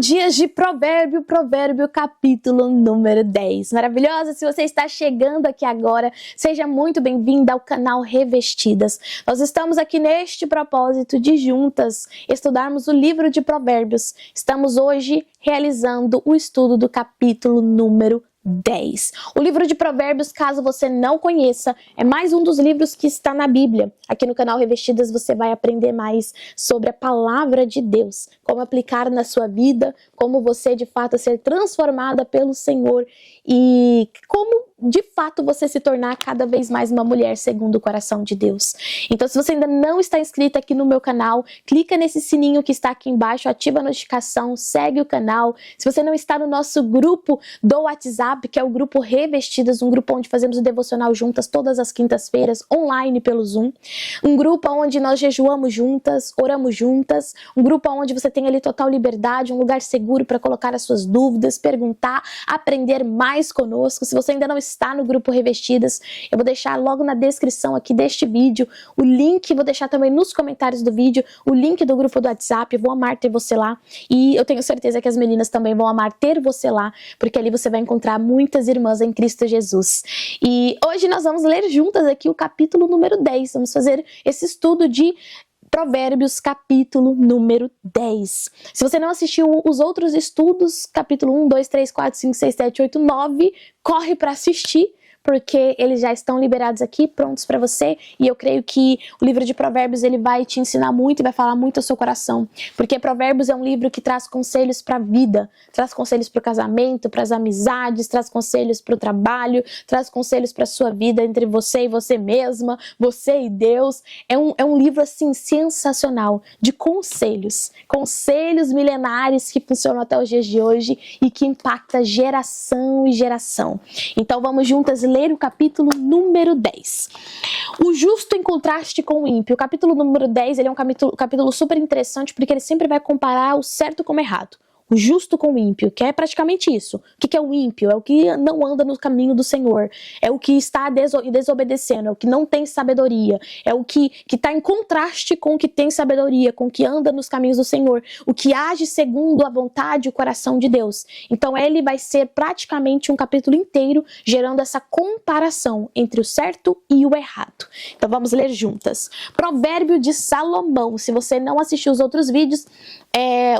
Dias de Provérbio, capítulo número 10. Maravilhosa, se você está chegando aqui agora, seja muito bem-vinda ao canal Revestidas. Nós estamos aqui neste propósito de juntas estudarmos o livro de Provérbios. Estamos hoje realizando o estudo do capítulo número 10. O livro de Provérbios, caso você não conheça, é mais um dos livros que está na Bíblia. Aqui no canal Revestidas você vai aprender mais sobre a palavra de Deus, como aplicar na sua vida, como você de fato ser transformada pelo Senhor e como de fato você se tornar cada vez mais uma mulher segundo o coração de Deus. Então, se você ainda não está inscrito aqui no meu canal, clica nesse sininho que está aqui embaixo, ativa a notificação, segue o canal. Se você não está no nosso grupo do WhatsApp, que é o grupo Revestidas, um grupo onde fazemos o devocional juntas todas as quintas-feiras, online pelo Zoom. Um grupo onde nós jejuamos juntas, oramos juntas. Um grupo onde você tem ali total liberdade, um lugar seguro para colocar as suas dúvidas, perguntar, aprender mais conosco. Se você ainda não está no grupo Revestidas, eu vou deixar logo na descrição aqui deste vídeo o link, vou deixar também nos comentários do vídeo o link do grupo do WhatsApp. Vou amar ter você lá e eu tenho certeza que as meninas também vão amar ter você lá, porque ali você vai encontrar muitas irmãs em Cristo Jesus. E hoje nós vamos ler juntas aqui o capítulo número 10, vamos fazer esse estudo de Provérbios, capítulo número 10. Se você não assistiu os outros estudos, capítulo 1, 2, 3, 4, 5, 6, 7, 8, 9, corre para assistir, porque eles já estão liberados aqui, prontos para você, e eu creio que o livro de Provérbios ele vai te ensinar muito e vai falar muito ao seu coração, porque Provérbios é um livro que traz conselhos para a vida, traz conselhos para o casamento, para as amizades, traz conselhos para o trabalho, traz conselhos para a sua vida entre você e você mesma, você e Deus. É um livro assim sensacional, de conselhos milenares que funcionam até os dias de hoje e que impacta geração e geração. Então vamos juntas ler o capítulo número 10. O justo em contraste com o ímpio. O capítulo número 10 ele é um capítulo super interessante porque ele sempre vai comparar o certo com o errado. O justo com o ímpio, que é praticamente isso. O que é o ímpio? É o que não anda no caminho do Senhor. É o que está desobedecendo, é o que não tem sabedoria. É o que está em contraste com o que tem sabedoria, com o que anda nos caminhos do Senhor. O que age segundo a vontade e o coração de Deus. Então ele vai ser praticamente um capítulo inteiro gerando essa comparação entre o certo e o errado. Então vamos ler juntas. Provérbio de Salomão. Se você não assistiu os outros vídeos,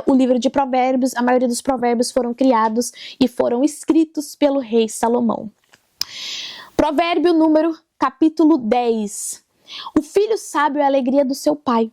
o livro de Provérbios, a maioria dos provérbios foram criados e foram escritos pelo rei Salomão. Provérbio capítulo 10. O filho sábio é a alegria do seu pai,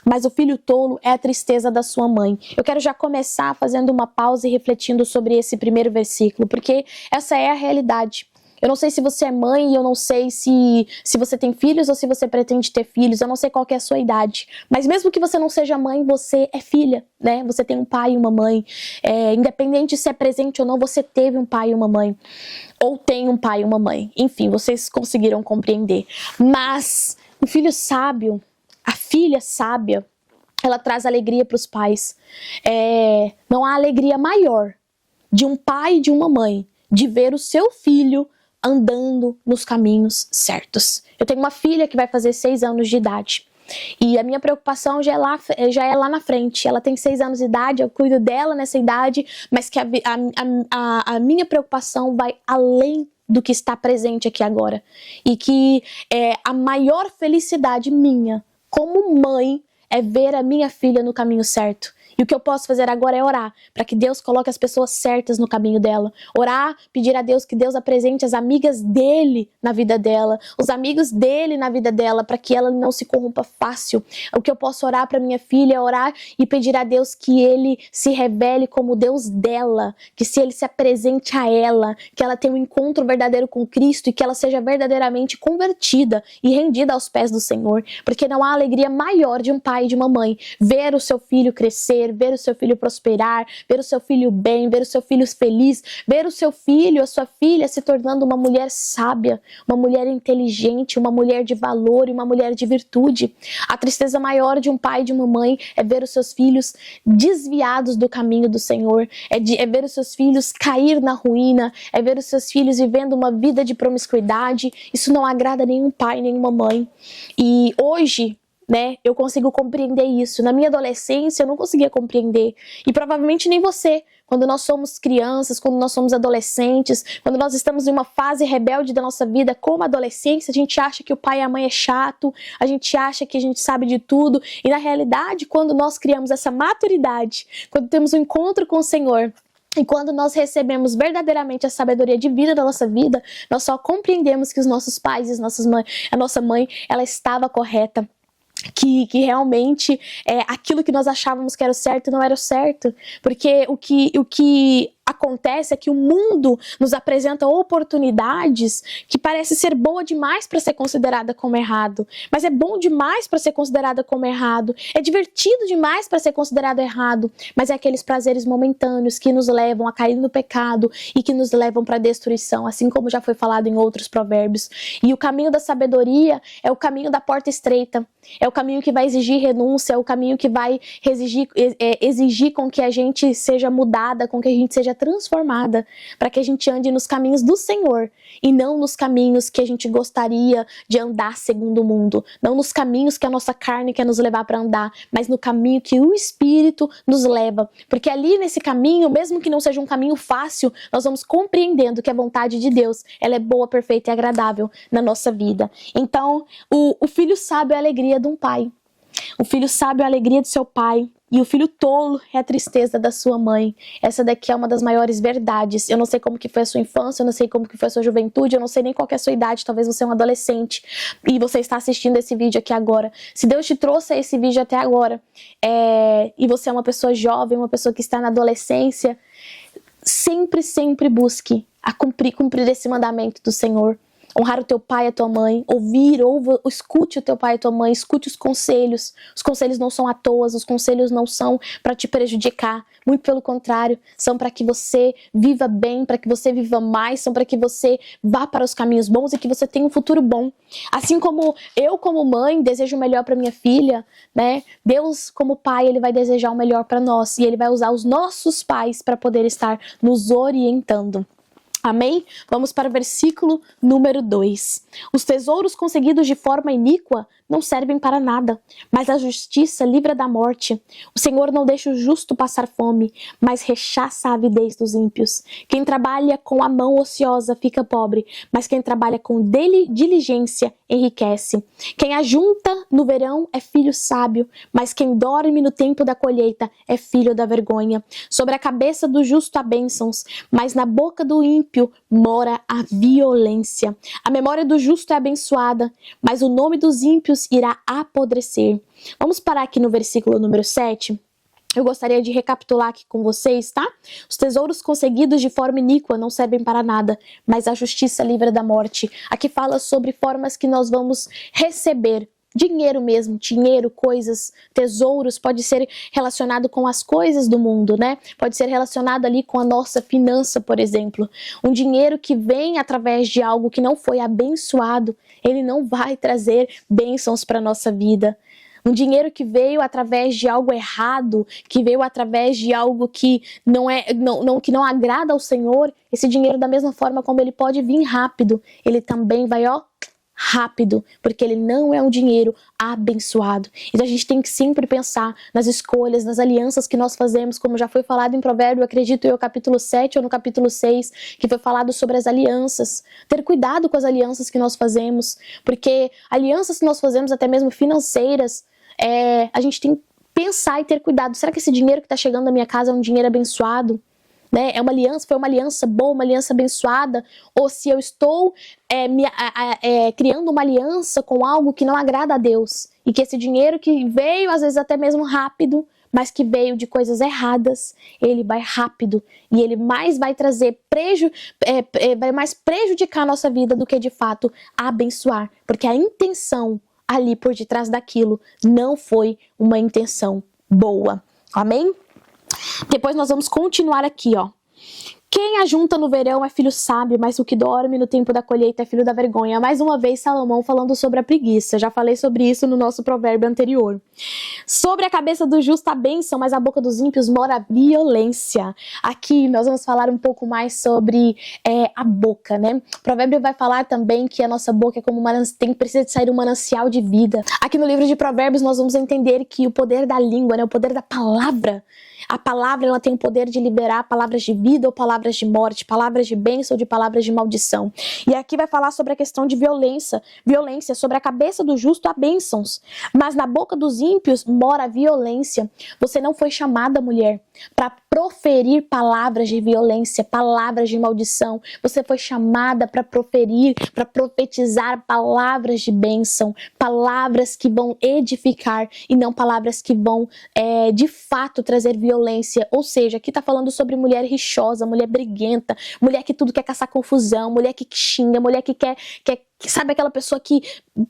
mas o filho tolo é a tristeza da sua mãe. Eu quero já começar fazendo uma pausa e refletindo sobre esse primeiro versículo, porque essa é a realidade. Eu não sei se você é mãe, eu não sei se você tem filhos ou se você pretende ter filhos, eu não sei qual que é a sua idade. Mas mesmo que você não seja mãe, você é filha, né? Você tem um pai e uma mãe. Independente se é presente ou não, você teve um pai e uma mãe. Ou tem um pai e uma mãe. Enfim, vocês conseguiram compreender. Mas o filho sábio, a filha sábia, ela traz alegria para os pais. Não há alegria maior de um pai e de uma mãe de ver o seu filho andando nos caminhos certos. Eu tenho uma filha que vai fazer 6 anos de idade. E a minha preocupação já é lá na frente. Ela tem 6 anos de idade, eu cuido dela nessa idade, mas que a minha preocupação vai além do que está presente aqui agora. E que a maior felicidade minha, como mãe, é ver a minha filha no caminho certo. E o que eu posso fazer agora é orar, para que Deus coloque as pessoas certas no caminho dela. Orar, pedir a Deus que Deus apresente as amigas dele na vida dela, os amigos dele na vida dela, para que ela não se corrompa fácil. O que eu posso orar para minha filha é orar e pedir a Deus que ele se revele como Deus dela, que se ele se apresente a ela, que ela tenha um encontro verdadeiro com Cristo e que ela seja verdadeiramente convertida e rendida aos pés do Senhor. Porque não há alegria maior de um pai e de uma mãe ver o seu filho crescer, ver o seu filho prosperar, ver o seu filho bem, ver o seu filho feliz, ver o seu filho, a sua filha se tornando uma mulher sábia, uma mulher inteligente, uma mulher de valor e uma mulher de virtude. A tristeza maior de um pai e de uma mãe é ver os seus filhos desviados do caminho do Senhor, é ver os seus filhos cair na ruína, é ver os seus filhos vivendo uma vida de promiscuidade. Isso não agrada nenhum pai, nenhuma mãe. E hoje né? Eu consigo compreender isso. Na minha adolescência, eu não conseguia compreender. E provavelmente nem você. Quando nós somos crianças, quando nós somos adolescentes, quando nós estamos em uma fase rebelde da nossa vida, como adolescência, a gente acha que o pai e a mãe é chato, a gente acha que a gente sabe de tudo. E na realidade, quando nós criamos essa maturidade, quando temos um encontro com o Senhor, e quando nós recebemos verdadeiramente a sabedoria divina da nossa vida, nós só compreendemos que os nossos pais e a nossa mãe, ela estava correta. Que realmente aquilo que nós achávamos que era o certo não era o certo, porque o que acontece é que o mundo nos apresenta oportunidades que parece ser boa demais para ser considerada como errado, mas é bom demais para ser considerada como errado, é divertido demais para ser considerado errado, mas é aqueles prazeres momentâneos que nos levam a cair no pecado e que nos levam para a destruição, assim como já foi falado em outros provérbios. E o caminho da sabedoria é o caminho da porta estreita, é o caminho que vai exigir renúncia, é o caminho que vai exigir com que a gente seja mudada, com que a gente seja transformada, para que a gente ande nos caminhos do Senhor e não nos caminhos que a gente gostaria de andar segundo o mundo, não nos caminhos que a nossa carne quer nos levar para andar, mas no caminho que o Espírito nos leva, porque ali nesse caminho, mesmo que não seja um caminho fácil, nós vamos compreendendo que a vontade de Deus, ela é boa, perfeita e agradável na nossa vida. Então, o filho sábio é a alegria de um pai. O filho sábio é a alegria de seu pai. E o filho tolo é a tristeza da sua mãe. Essa daqui é uma das maiores verdades. Eu não sei como que foi a sua infância, eu não sei como que foi a sua juventude, eu não sei nem qual que é a sua idade, talvez você é um adolescente e você está assistindo esse vídeo aqui agora. Se Deus te trouxe esse vídeo até agora, e você é uma pessoa jovem, uma pessoa que está na adolescência, sempre busque cumprir esse mandamento do Senhor. Honrar o teu pai e a tua mãe, escute o teu pai e a tua mãe, escute os conselhos. Os conselhos não são à toa, os conselhos não são para te prejudicar. Muito pelo contrário, são para que você viva bem, para que você viva mais, são para que você vá para os caminhos bons e que você tenha um futuro bom. Assim como eu, como mãe, desejo o melhor para minha filha, né? Deus, como pai, ele vai desejar o melhor para nós e ele vai usar os nossos pais para poder estar nos orientando. Amém? Vamos para o versículo número 2. Os tesouros conseguidos de forma iníqua não servem para nada, mas a justiça livra da morte. O Senhor não deixa o justo passar fome, mas rechaça a avidez dos ímpios. Quem trabalha com a mão ociosa fica pobre, mas quem trabalha com diligência enriquece. Quem ajunta no verão é filho sábio, mas quem dorme no tempo da colheita é filho da vergonha. Sobre a cabeça do justo há bênçãos, mas na boca do ímpio mora a violência. A memória do justo é abençoada, mas o nome dos ímpios irá apodrecer. Vamos parar aqui no versículo número 7. Eu gostaria de recapitular aqui com vocês, tá? Os tesouros conseguidos de forma iníqua não servem para nada, mas a justiça livra da morte. Aqui fala sobre formas que nós vamos receber dinheiro mesmo, dinheiro, coisas, tesouros, pode ser relacionado com as coisas do mundo, né? Pode ser relacionado ali com a nossa finança, por exemplo. Um dinheiro que vem através de algo que não foi abençoado, ele não vai trazer bênçãos para a nossa vida. Um dinheiro que veio através de algo errado, que veio através de algo que que não agrada ao Senhor, esse dinheiro, da mesma forma como ele pode vir rápido, ele também vai, rápido, porque ele não é um dinheiro abençoado. Então a gente tem que sempre pensar nas escolhas, nas alianças que nós fazemos, como já foi falado em Provérbio, acredito eu, capítulo 7 ou no capítulo 6, que foi falado sobre as alianças. Ter cuidado com as alianças que nós fazemos, porque alianças que nós fazemos, até mesmo financeiras, a gente tem que pensar e ter cuidado. Será que esse dinheiro que está chegando na minha casa é um dinheiro abençoado? Né? Foi uma aliança boa, uma aliança abençoada, ou se eu estou criando uma aliança com algo que não agrada a Deus, e que esse dinheiro que veio, às vezes até mesmo rápido, mas que veio de coisas erradas, ele vai rápido, e ele mais vai trazer vai mais prejudicar a nossa vida do que de fato abençoar, porque a intenção ali por detrás daquilo não foi uma intenção boa. Amém? Depois nós vamos continuar aqui, Quem ajunta no verão é filho sábio, mas o que dorme no tempo da colheita é filho da vergonha. Mais uma vez, Salomão falando sobre a preguiça. Já falei sobre isso no nosso provérbio anterior. Sobre a cabeça do justo a bênção, mas a boca dos ímpios mora a violência. Aqui nós vamos falar um pouco mais sobre a boca, né? O provérbio vai falar também que a nossa boca é como precisa de sair um manancial de vida. Aqui no livro de provérbios nós vamos entender que o poder da língua, né? O poder da palavra. A palavra, ela tem o poder de liberar palavras de vida ou palavras de morte, palavras de bênção ou de palavras de maldição. E aqui vai falar sobre a questão de violência, sobre a cabeça do justo há bênçãos, mas na boca dos ímpios mora a violência. Você não foi chamada, mulher, para proferir palavras de violência, palavras de maldição. Você foi chamada para proferir, para profetizar palavras de bênção, palavras que vão edificar e não palavras que vão, de fato, trazer violência. Ou seja, aqui tá falando sobre mulher rixosa, mulher briguenta, mulher que tudo quer caçar confusão, mulher que xinga, mulher que quer sabe aquela pessoa que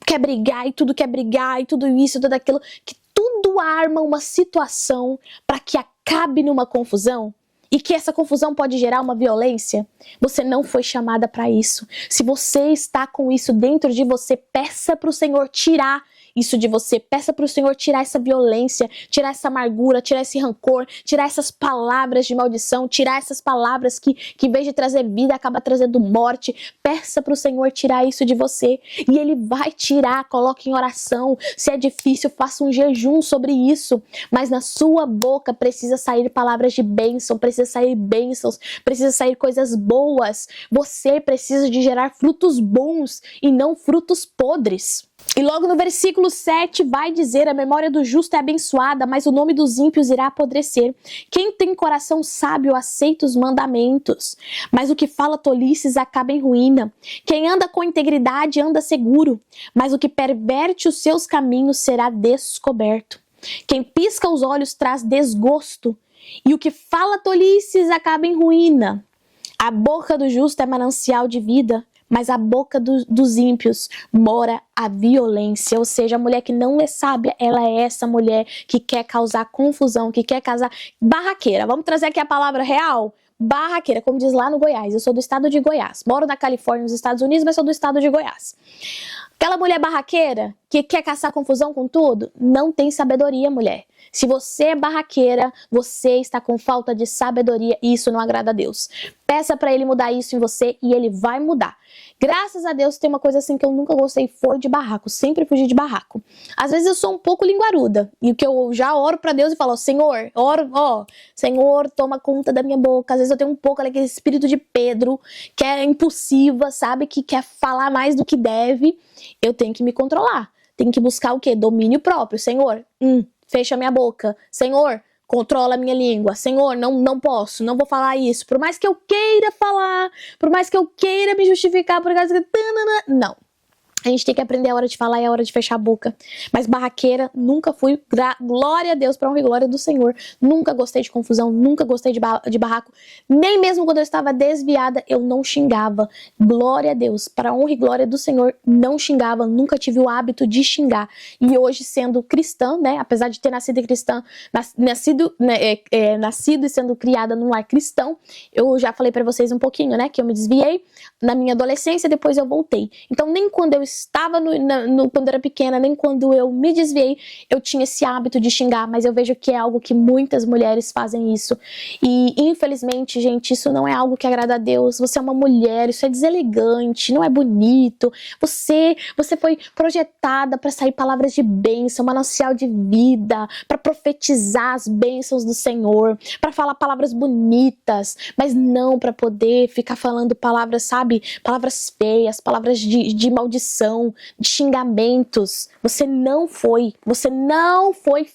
quer brigar e tudo isso, tudo aquilo, que tudo arma uma situação para que acabe numa confusão. E que essa confusão pode gerar uma violência. Você não foi chamada para isso. Se você está com isso dentro de você, peça para o Senhor tirar isso de você. Peça para o Senhor tirar essa violência, tirar essa amargura, tirar esse rancor, tirar essas palavras de maldição, tirar essas palavras que em vez de trazer vida, acaba trazendo morte. Peça para o Senhor tirar isso de você. E Ele vai tirar, coloque em oração. Se é difícil, faça um jejum sobre isso. Mas na sua boca precisa sair palavras de bênção, precisa sair bênçãos, precisa sair coisas boas. Você precisa de gerar frutos bons e não frutos podres. E logo no versículo 7 vai dizer: a memória do justo é abençoada, mas o nome dos ímpios irá apodrecer. Quem tem coração sábio aceita os mandamentos, mas o que fala tolices acaba em ruína. Quem anda com integridade anda seguro, mas o que perverte os seus caminhos será descoberto. Quem pisca os olhos traz desgosto, e o que fala tolices acaba em ruína. A boca do justo é manancial de vida, mas a boca dos ímpios mora a violência. Ou seja, a mulher que não é sábia, ela é essa mulher que quer causar confusão, que quer causar barraqueira. Vamos trazer aqui a palavra real? Barraqueira, como diz lá no Goiás. Eu sou do estado de Goiás. Moro na Califórnia, nos Estados Unidos, mas sou do estado de Goiás. Aquela mulher barraqueira que quer caçar confusão com tudo, não tem sabedoria, mulher. Se você é barraqueira, você está com falta de sabedoria e isso não agrada a Deus. Peça para Ele mudar isso em você e Ele vai mudar. Graças a Deus tem uma coisa assim que eu nunca gostei, foi de barraco. Sempre fugi de barraco. Às vezes eu sou um pouco linguaruda. E o que eu já oro para Deus e falo: Senhor, Senhor, toma conta da minha boca. Às vezes eu tenho um pouco aquele espírito de Pedro, que é impulsiva, sabe? Que quer falar mais do que deve. Eu tenho que me controlar. Tenho que buscar o quê? Domínio próprio. Senhor, fecha minha boca. Senhor, controla a minha língua. Senhor, não posso, não vou falar isso. Por mais que eu queira falar, por mais que eu queira me justificar, por causa que... Não. A gente tem que aprender a hora de falar e a hora de fechar a boca. Mas barraqueira, nunca fui. Glória a Deus, para honra e glória do Senhor. Nunca gostei de confusão, nunca gostei de barraco. Nem mesmo quando eu estava desviada, eu não xingava. Glória a Deus, para honra e glória do Senhor, não xingava. Nunca tive o hábito de xingar. E hoje, sendo cristã, né, apesar de ter nascido cristã, nascido e sendo criada num lar cristão, eu já falei para vocês um pouquinho, né, que eu me desviei na minha adolescência, depois eu voltei. Então, nem quando eu estava quando eu era pequena, nem quando eu me desviei, eu tinha esse hábito de xingar, mas eu vejo que é algo que muitas mulheres fazem isso. E infelizmente, gente, isso não é algo que agrada a Deus. Você é uma mulher, isso é deselegante, não é bonito. Você foi projetada para sair palavras de bênção, manancial de vida, para profetizar as bênçãos do Senhor, para falar palavras bonitas, mas não para poder ficar falando palavras, sabe, palavras feias, palavras de maldição, de xingamentos. Você não foi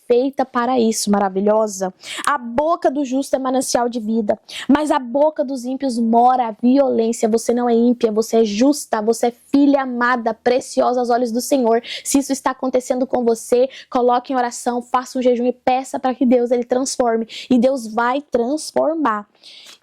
feita para isso, maravilhosa. A boca do justo é manancial de vida, mas a boca dos ímpios mora a violência. Você não é ímpia, você é justa, você é filha amada, preciosa aos olhos do Senhor. Se isso está acontecendo com você, coloque em oração, faça um jejum e peça para que Deus Ele transforme. E Deus vai transformar.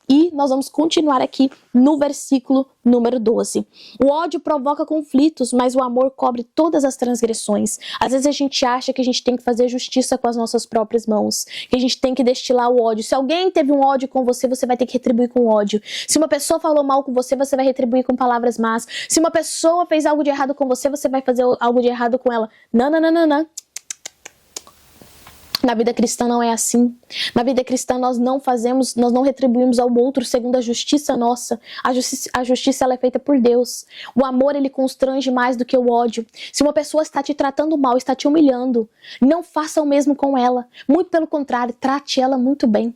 E nós vamos continuar aqui no versículo número 12. O ódio provoca conflitos, mas o amor cobre todas as transgressões. Às vezes a gente acha que a gente tem que fazer justiça com as nossas próprias mãos, que a gente tem que destilar o ódio. Se alguém teve um ódio com você, você vai ter que retribuir com ódio. Se uma pessoa falou mal com você, você vai retribuir com palavras más. Se uma pessoa fez algo de errado com você, você vai fazer algo de errado com ela. Não, não, não, não, não. Na vida cristã não é assim. Na vida cristã nós não retribuímos ao outro segundo a justiça nossa. A justiça ela é feita por Deus. O amor ele constrange mais do que o ódio. Se uma pessoa está te tratando mal, está te humilhando, não faça o mesmo com ela. Muito pelo contrário, trate ela muito bem.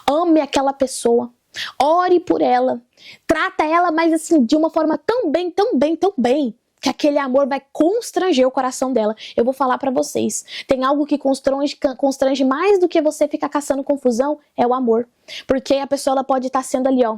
Ame aquela pessoa. Ore por ela. Trata ela, mas assim, de uma forma tão bem, tão bem, tão bem, que aquele amor vai constranger o coração dela. Eu vou falar pra vocês. Tem algo que constrange mais do que você ficar caçando confusão, é o amor. Porque a pessoa ela pode estar sendo ali, ó,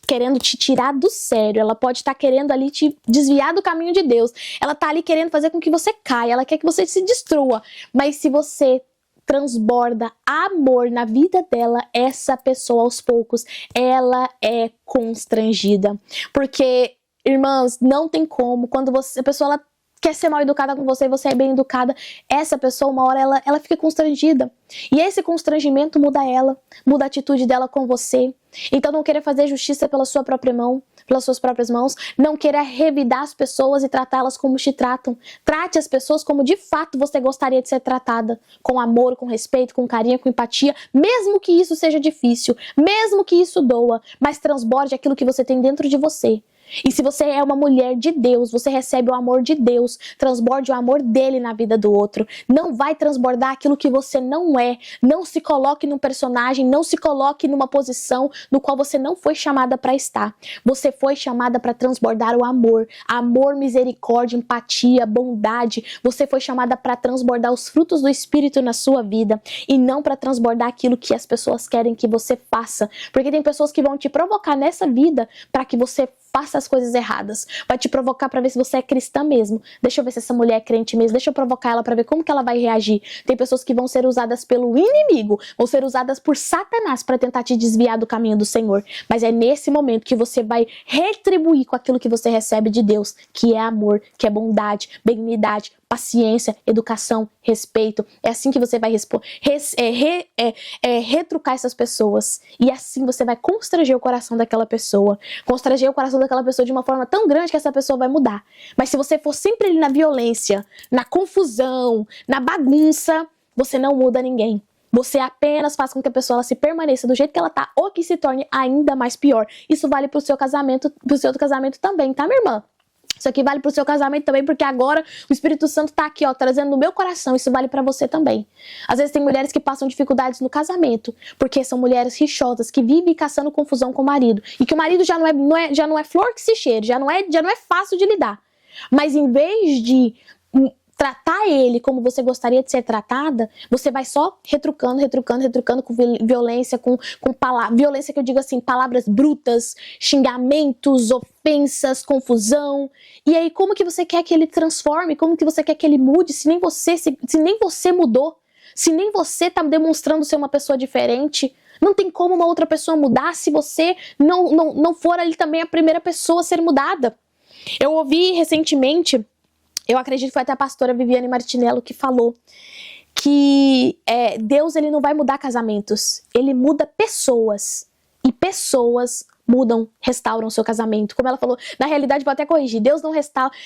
querendo te tirar do sério. Ela pode estar querendo ali te desviar do caminho de Deus. Ela tá ali querendo fazer com que você caia. Ela quer que você se destrua. Mas se você transborda amor na vida dela, essa pessoa aos poucos, ela é constrangida. Porque irmãs, não tem como, quando a pessoa ela quer ser mal educada com você e você é bem educada, essa pessoa uma hora ela fica constrangida. E esse constrangimento muda ela, muda a atitude dela com você. Então não queira fazer justiça pela sua própria mão, pelas suas próprias mãos, não queira revidar as pessoas e tratá-las como te tratam. Trate as pessoas como de fato você gostaria de ser tratada, com amor, com respeito, com carinho, com empatia, mesmo que isso seja difícil, mesmo que isso doa, mas transborde aquilo que você tem dentro de você. E se você é uma mulher de Deus, você recebe o amor de Deus, transborde o amor dele na vida do outro. Não vai transbordar aquilo que você não é. Não se coloque num personagem, não se coloque numa posição no qual você não foi chamada para estar. Você foi chamada para transbordar o amor. Amor, misericórdia, empatia, bondade. Você foi chamada para transbordar os frutos do Espírito na sua vida e não para transbordar aquilo que as pessoas querem que você faça. Porque tem pessoas que vão te provocar nessa vida para que você faça as coisas erradas. Vai te provocar pra ver se você é cristã mesmo. Deixa eu ver se essa mulher é crente mesmo. Deixa eu provocar ela pra ver como que ela vai reagir. Tem pessoas que vão ser usadas pelo inimigo, vão ser usadas por Satanás pra tentar te desviar do caminho do Senhor. Mas é nesse momento que você vai retribuir com aquilo que você recebe de Deus, que é amor, que é bondade, benignidade, paciência, educação, respeito. É assim que você vai retrucar essas pessoas. E assim você vai constranger o coração daquela pessoa. Constranger o coração daquela pessoa de uma forma tão grande que essa pessoa vai mudar. Mas se você for sempre ali na violência, na confusão, na bagunça, você não muda ninguém. Você apenas faz com que a pessoa ela se permaneça do jeito que ela tá ou que se torne ainda mais pior. Isso vale pro seu casamento também, tá, minha irmã? Isso aqui vale pro seu casamento também, porque agora o Espírito Santo tá aqui, ó, trazendo no meu coração. Isso vale pra você também. Às vezes tem mulheres que passam dificuldades no casamento, porque são mulheres rixosas, que vivem caçando confusão com o marido. E que o marido já não é flor que se cheire, já não é fácil de lidar. Mas em vez de tratar ele como você gostaria de ser tratada, você vai só retrucando com violência, com violência que eu digo assim, palavras brutas, xingamentos, ofensas, confusão. E aí como que você quer que ele transforme? Como que você quer que ele mude se nem você mudou? Se nem você está demonstrando ser uma pessoa diferente? Não tem como uma outra pessoa mudar se você não for ali também a primeira pessoa a ser mudada. Eu ouvi recentemente, eu acredito que foi até a pastora Viviane Martinello que falou que Deus ele não vai mudar casamentos, ele muda pessoas. E pessoas restauram o seu casamento. Como ela falou, na realidade, vou até corrigir,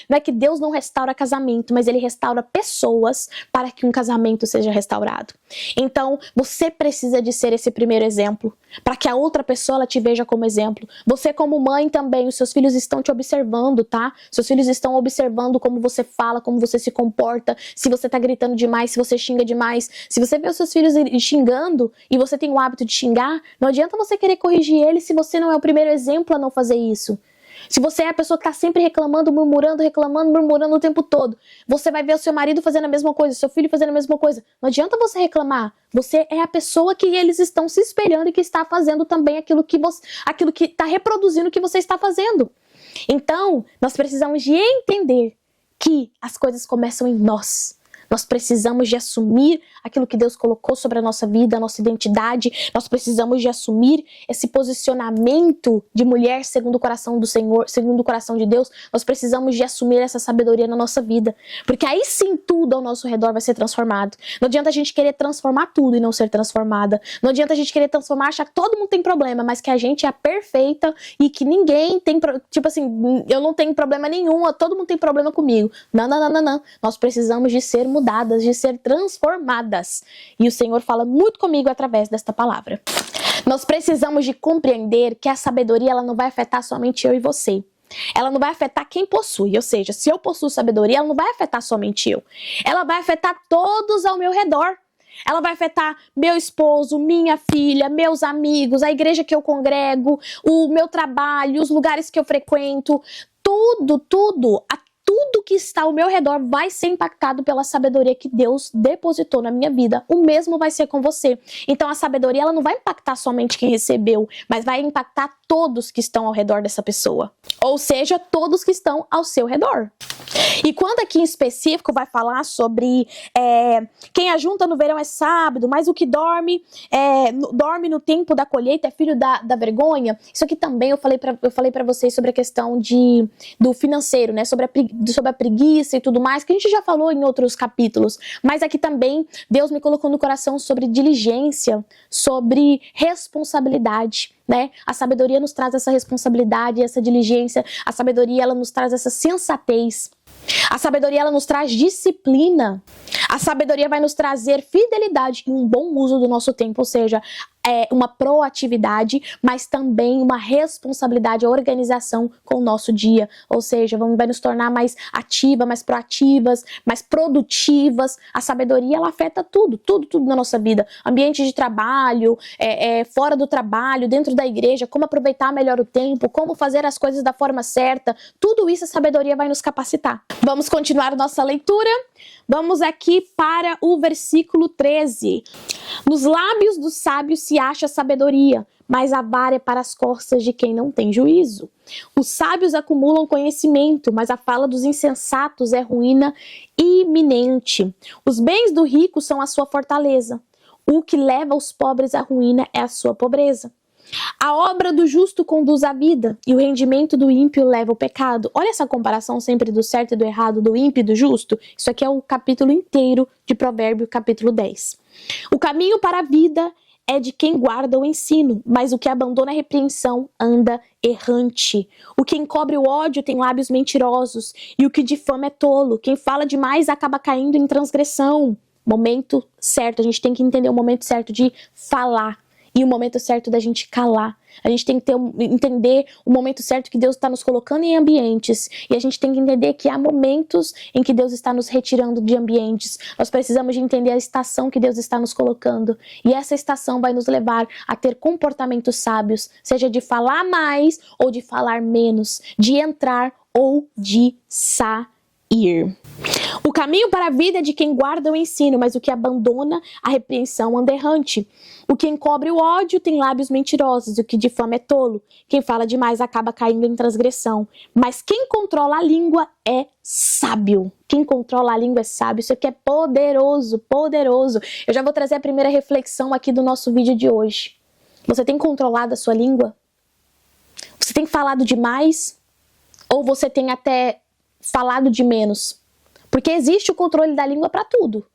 não é que Deus não restaura casamento, mas ele restaura pessoas para que um casamento seja restaurado. Então, você precisa de ser esse primeiro exemplo, para que a outra pessoa ela te veja como exemplo. Você como mãe também, os seus filhos estão te observando, tá? Seus filhos estão observando como você fala, como você se comporta, se você tá gritando demais, se você xinga demais. Se você vê os seus filhos xingando e você tem o hábito de xingar, não adianta você querer corrigir eles se você não é o primeiro exemplo a não fazer isso. Se você é a pessoa que está sempre reclamando, murmurando o tempo todo, você vai ver o seu marido fazendo a mesma coisa, seu filho fazendo a mesma coisa. Não adianta você reclamar. Você é a pessoa que eles estão se espelhando e que está fazendo também aquilo que está reproduzindo o que você está fazendo. Então, nós precisamos de entender que as coisas começam em nós. Nós precisamos de assumir aquilo que Deus colocou sobre a nossa vida, a nossa identidade. Nós precisamos de assumir esse posicionamento de mulher segundo o coração do Senhor, segundo o coração de Deus. Nós precisamos de assumir essa sabedoria na nossa vida, porque aí sim tudo ao nosso redor vai ser transformado. Não adianta a gente querer transformar tudo e não ser transformada. Não adianta a gente querer transformar, achar que todo mundo tem problema, mas que a gente é a perfeita e que ninguém tem, tipo assim, eu não tenho problema nenhum, todo mundo tem problema comigo. Não, não, não, não, não. Nós precisamos de ser mudadas, de ser transformadas. E o Senhor fala muito comigo através desta palavra. Nós precisamos de compreender que a sabedoria ela não vai afetar somente eu e você. Ela não vai afetar quem possui, ou seja, se eu possuo sabedoria, ela não vai afetar somente eu. Ela vai afetar todos ao meu redor. Ela vai afetar meu esposo, minha filha, meus amigos, a igreja que eu congrego, o meu trabalho, os lugares que eu frequento. Tudo que está ao meu redor vai ser impactado pela sabedoria que Deus depositou na minha vida. O mesmo vai ser com você. Então a sabedoria ela não vai impactar somente quem recebeu, mas vai impactar todos que estão ao redor dessa pessoa. Ou seja, todos que estão ao seu redor. E quando aqui em específico vai falar sobre quem ajunta no verão é sábio, mas o que dorme no tempo da colheita é filho da vergonha. Isso aqui também eu falei para vocês sobre a questão do financeiro, né? Sobre a preguiça e tudo mais, que a gente já falou em outros capítulos. Mas aqui também Deus me colocou no coração sobre diligência, sobre responsabilidade. Né? A sabedoria nos traz essa responsabilidade, essa diligência. A sabedoria ela nos traz essa sensatez. A sabedoria ela nos traz disciplina. A sabedoria vai nos trazer fidelidade e um bom uso do nosso tempo, ou seja, uma proatividade, mas também uma responsabilidade, a organização com o nosso dia. Ou seja, vai nos tornar mais ativas, mais proativas, mais produtivas. A sabedoria ela afeta tudo na nossa vida. Ambiente de trabalho, fora do trabalho, dentro da igreja, como aproveitar melhor o tempo, como fazer as coisas da forma certa. Tudo isso a sabedoria vai nos capacitar. Vamos continuar nossa leitura. Vamos aqui para o versículo 13. Nos lábios dos sábios se acha sabedoria, mas a vara é para as costas de quem não tem juízo. Os sábios acumulam conhecimento, mas a fala dos insensatos é ruína iminente. Os bens do rico são a sua fortaleza. O que leva os pobres à ruína é a sua pobreza. A obra do justo conduz à vida, e o rendimento do ímpio leva ao pecado. Olha essa comparação sempre do certo e do errado, do ímpio e do justo. Isso aqui é o capítulo inteiro de Provérbios, capítulo 10. O caminho para a vida é de quem guarda o ensino, mas o que abandona a repreensão anda errante. O que encobre o ódio tem lábios mentirosos, e o que difama é tolo. Quem fala demais acaba caindo em transgressão. Momento certo, a gente tem que entender o momento certo de falar. E o momento certo da gente calar. A gente tem que entender o momento certo que Deus está nos colocando em ambientes. E a gente tem que entender que há momentos em que Deus está nos retirando de ambientes. Nós precisamos de entender a estação que Deus está nos colocando. E essa estação vai nos levar a ter comportamentos sábios. Seja de falar mais ou de falar menos. De entrar ou de sair. O caminho para a vida é de quem guarda o ensino, mas o que abandona a repreensão anda errante. O que encobre o ódio tem lábios mentirosos, e o que difama é tolo. Quem fala demais acaba caindo em transgressão. Mas quem controla a língua é sábio. Quem controla a língua é sábio. Isso aqui é poderoso, poderoso. Eu já vou trazer a primeira reflexão aqui do nosso vídeo de hoje. Você tem controlado a sua língua? Você tem falado demais? Ou você tem até falado de menos? Porque existe o controle da língua para tudo,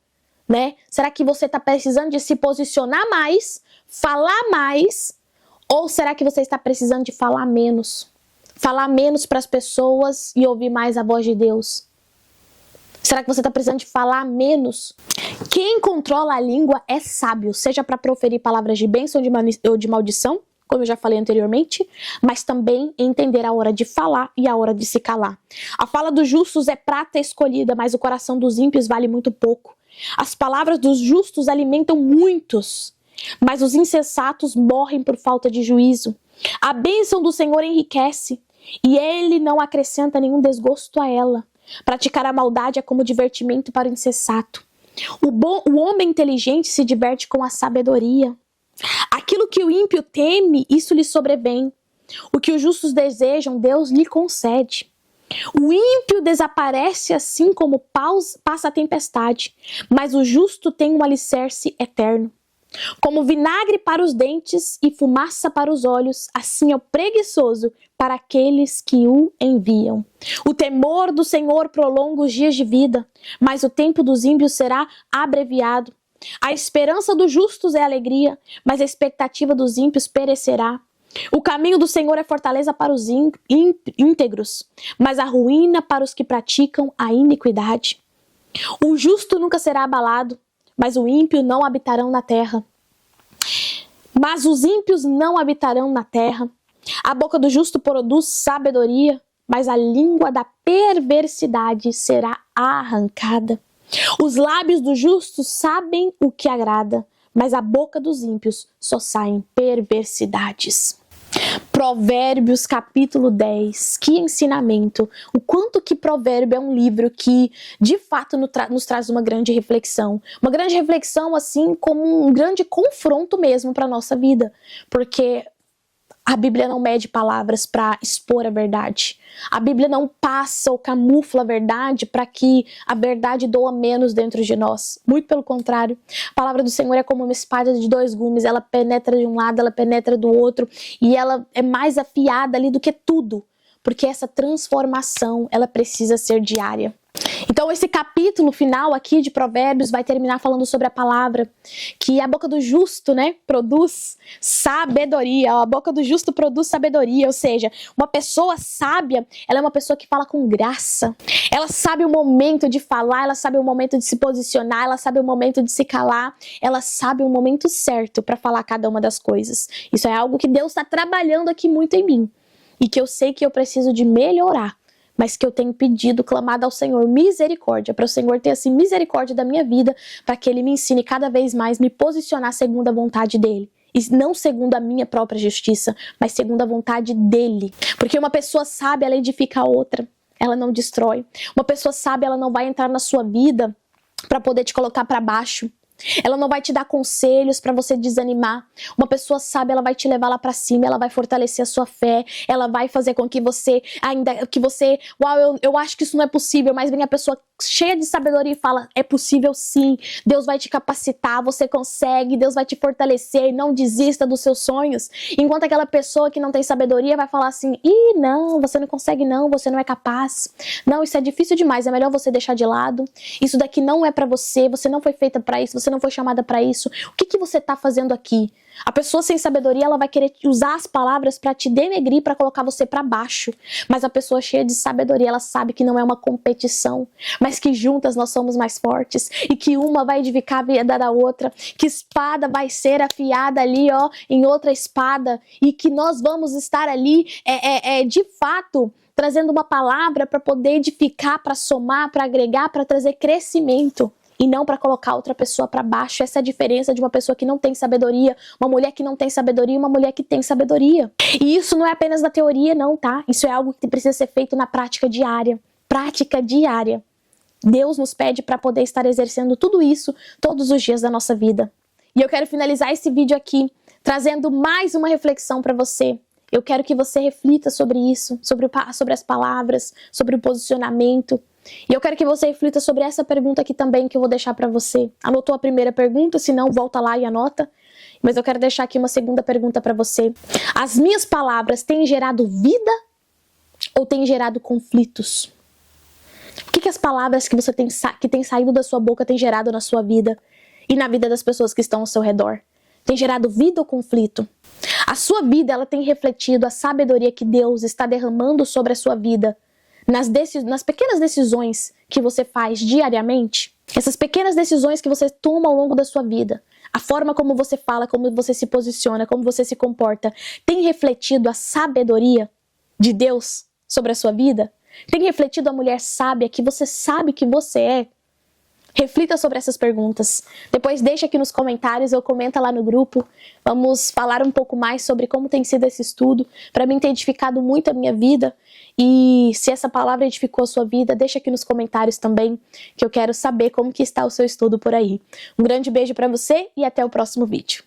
né? Será que você está precisando de se posicionar mais, falar mais, ou será que você está precisando de falar menos? Falar menos para as pessoas e ouvir mais a voz de Deus? Será que você está precisando de falar menos? Quem controla a língua é sábio, seja para proferir palavras de bênção ou de maldição, como eu já falei anteriormente, mas também entender a hora de falar e a hora de se calar. A fala dos justos é prata escolhida, mas o coração dos ímpios vale muito pouco. As palavras dos justos alimentam muitos, mas os insensatos morrem por falta de juízo. A bênção do Senhor enriquece, e Ele não acrescenta nenhum desgosto a ela. Praticar a maldade é como divertimento para o insensato. O homem inteligente se diverte com a sabedoria. Aquilo que o ímpio teme, isso lhe sobrevém. O que os justos desejam, Deus lhe concede. O ímpio desaparece assim como passa a tempestade, mas o justo tem um alicerce eterno. Como vinagre para os dentes e fumaça para os olhos, assim é o preguiçoso para aqueles que o enviam. O temor do Senhor prolonga os dias de vida, mas o tempo dos ímpios será abreviado. A esperança dos justos é alegria, mas a expectativa dos ímpios perecerá. O caminho do Senhor é fortaleza para os íntegros, mas a ruína para os que praticam a iniquidade. O justo nunca será abalado, mas o ímpio não habitarão na terra. Mas os ímpios não habitarão na terra. A boca do justo produz sabedoria, mas a língua da perversidade será arrancada. Os lábios do justo sabem o que agrada, mas a boca dos ímpios só saem perversidades. Provérbios capítulo 10, que ensinamento! O quanto que Provérbio é um livro que de fato nos traz uma grande reflexão assim como um grande confronto mesmo para a nossa vida, porque a Bíblia não mede palavras para expor a verdade. A Bíblia não passa ou camufla a verdade para que a verdade doa menos dentro de nós. Muito pelo contrário. A palavra do Senhor é como uma espada de dois gumes. Ela penetra de um lado, ela penetra do outro. E ela é mais afiada ali do que tudo. Porque essa transformação, ela precisa ser diária. Então esse capítulo final aqui de Provérbios vai terminar falando sobre a palavra, que a boca do justo, produz sabedoria. A boca do justo produz sabedoria, ou seja, uma pessoa sábia, ela é uma pessoa que fala com graça. Ela sabe o momento de falar, ela sabe o momento de se posicionar, ela sabe o momento de se calar, ela sabe o momento certo para falar cada uma das coisas. Isso é algo que Deus está trabalhando aqui muito em mim e que eu sei que eu preciso de melhorar, mas que eu tenho pedido, clamado ao Senhor misericórdia, para o Senhor ter assim misericórdia da minha vida, para que Ele me ensine cada vez mais me posicionar segundo a vontade dEle. E não segundo a minha própria justiça, mas segundo a vontade dEle. Porque uma pessoa sábia, ela edifica a outra, ela não destrói. Uma pessoa sábia, ela não vai entrar na sua vida para poder te colocar para baixo. Ela não vai te dar conselhos para você desanimar. Uma pessoa sábia, ela vai te levar lá para cima, ela vai fortalecer a sua fé, ela vai fazer com que você, eu acho que isso não é possível, mas vem a pessoa cheia de sabedoria e fala, é possível sim, Deus vai te capacitar, você consegue, Deus vai te fortalecer, não desista dos seus sonhos. Enquanto aquela pessoa que não tem sabedoria vai falar assim, não, você não consegue não, você não é capaz. Não, isso é difícil demais, é melhor você deixar de lado. Isso daqui não é para você, você não foi feita para isso, você não foi chamada para isso. O que você está fazendo aqui? A pessoa sem sabedoria, ela vai querer usar as palavras para te denegrir, para colocar você para baixo. Mas a pessoa cheia de sabedoria, ela sabe que não é uma competição, mas que juntas nós somos mais fortes e que uma vai edificar a vida da outra, que espada vai ser afiada ali, em outra espada, e que nós vamos estar ali, de fato, trazendo uma palavra para poder edificar, para somar, para agregar, para trazer crescimento. E não para colocar outra pessoa para baixo. Essa é a diferença de uma pessoa que não tem sabedoria, uma mulher que não tem sabedoria e uma mulher que tem sabedoria. E isso não é apenas na teoria não, tá? Isso é algo que precisa ser feito na prática diária. Prática diária. Deus nos pede para poder estar exercendo tudo isso todos os dias da nossa vida. E eu quero finalizar esse vídeo aqui trazendo mais uma reflexão para você. Eu quero que você reflita sobre isso, sobre as palavras, sobre o posicionamento. E eu quero que você reflita sobre essa pergunta aqui também que eu vou deixar para você. Anotou a primeira pergunta? Se não, volta lá e anota. Mas eu quero deixar aqui uma segunda pergunta para você. As minhas palavras têm gerado vida ou têm gerado conflitos? O que as palavras que têm saído da sua boca têm gerado na sua vida e na vida das pessoas que estão ao seu redor? Tem gerado vida ou conflito? A sua vida, ela tem refletido a sabedoria que Deus está derramando sobre a sua vida nas pequenas decisões que você faz diariamente? Essas pequenas decisões que você toma ao longo da sua vida, a forma como você fala, como você se posiciona, como você se comporta, tem refletido a sabedoria de Deus sobre a sua vida? Tem refletido a mulher sábia que você sabe que você é? Reflita sobre essas perguntas. Depois deixa aqui nos comentários ou comenta lá no grupo. Vamos falar um pouco mais sobre como tem sido esse estudo. Para mim tem edificado muito a minha vida. E se essa palavra edificou a sua vida, deixa aqui nos comentários também, que eu quero saber como que está o seu estudo por aí. Um grande beijo para você e até o próximo vídeo.